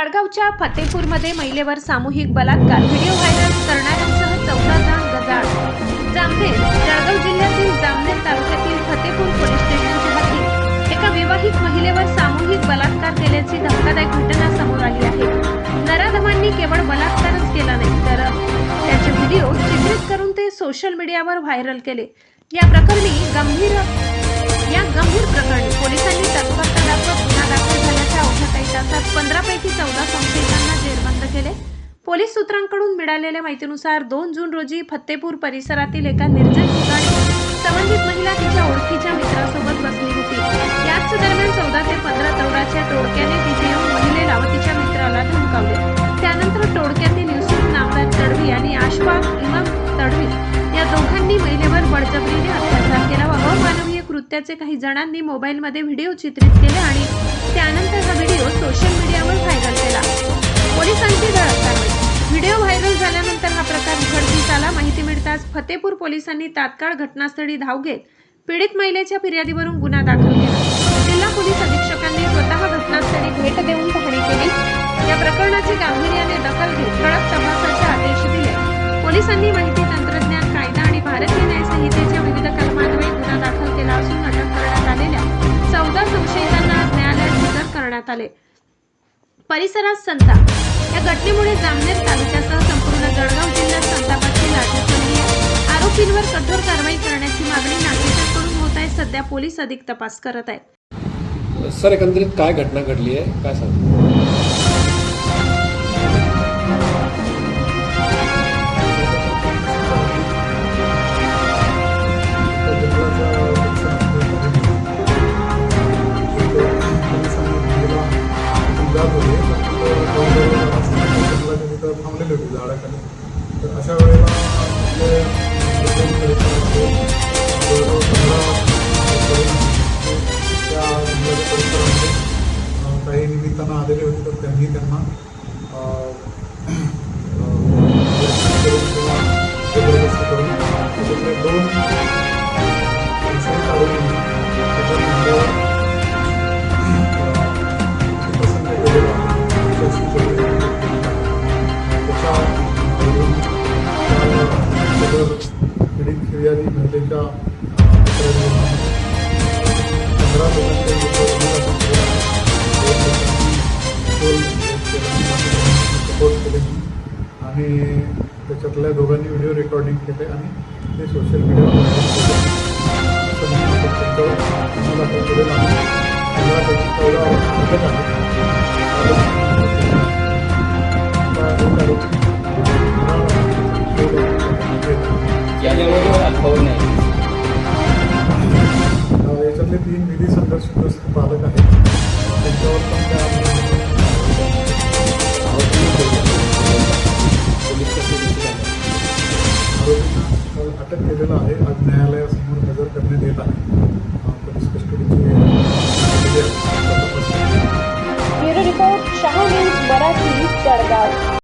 जळगावच्या फतेपूरमध्ये महिलेवर सामूहिक बलात्कार, व्हिडिओ व्हायरल करणाऱ्यांसह 14 जण गजाआड। जामनेर जळगाव जिल्ह्यातील जामनेर तालुक्यातील फतेपूर पोलीस स्टेशनच्या हद्दीत एका विवाहित महिलेवर सामूहिक बलात्कार केल्याची धक्कादायक घटना समोर आली आहे। नराधमांनी केवळ बलात्कारच केला नाही तर त्याचे व्हिडिओ चित्रित करून ते सोशल मीडियावर व्हायरल केले। या गंभीर प्रकरणी पोलिसांनी तत्परता दाखवत गुन्हा दाखल झाल्याच्या अवघ्या काही तासात 15 पैकी 14 संशयितांना जेरबंद केले। पोलीस सूत्रांकडून मिळालेल्या माहितीनुसार 2 जून रोजी फतेपूर परिसरातील एका निर्जन ठिकाणी संबंधित महिला तिच्या ओळखीच्या मित्रासोबत बसली होती। याच दरम्यान 14 ते 15 तरुणाच्या टोळक्याने तिथे येऊन महिलेला व तिच्या मित्राला धमकावले। त्यानंतर टोळक्यातील युसुफ नामदार तडवी आणि आशफाक इमाम तडवी या दोघांनी महिलेवर बळजबरीने अत्याचार केला व अमानवीय कृत्याचे काही जणांनी मोबाईलमध्ये व्हिडिओ चित्रित केले आणि त्यानंतर हा व्हिडिओ सोशल मीडियावर व्हायरल केला। पोलिसांची धडक कारवाई। व्हिडिओ व्हायरल झाल्यानंतर हा प्रकार उघडकीस आला। माहिती मिळताच फतेपूर पोलिसांनी तात्काळ घटनास्थळी धाव घेत पीडित महिलेच्या फिर्यादीवरून गुन्हा दाखल केला। जिल्हा पोलीस अधीक्षकांनी स्वतः घटनास्थळी भेट देऊन पाहणी केली। या प्रकरणाची गांभीर्याने दखल घेत ठळक तपासाचे आदेश दिले। पोलिसांनी माहिती तंत्रज्ञान कायदा आणि भारतीय न्याय संहितेच्या विविध कलमान्वये गुन्हा दाखल केला असून अटक करण्यात आलेल्या 14 संशयितांना आज न्यायालयात हजर करण्यात आले। परिसरात संताप। या घटनेमुळे जामनेर तालुक्यासह संपूर्ण जळगाव जिल्ह्यात संतापाची लाट उसळली आहे। आरोपींवर कठोर कारवाई करण्याची मागणी नागरिकांकडून होत आहे। सध्या पोलीस अधिक तपास करत आहेत। सर, एकंदरीत काय घटना घडली आहे, काय सांगता? थांबलेली होती झाडाखाली। तर अशा वेळेला त्या परिसरामध्ये काही निमित्तानं आलेले होते, तर त्यांनी त्यांना जबरदस्ती करून त्याच्यातले 2 पीडित फिर्यादी महिलेच्या 15 लोकांच्या सपोर्ट केले आणि त्याच्यातल्या दोघांनी व्हिडिओ रेकॉर्डिंग केले आणि ते सोशल मीडियावर दाखल केलेला आहे। 15 पैकी 14 अटक याच्यातले 3 विधी संघर्षग्रस्त पालक आहेत, त्यांच्यावर पण त्या आरोपींना अटक केलेला आहे। आज न्यायालयासमोर हजर करण्यात येत आहे।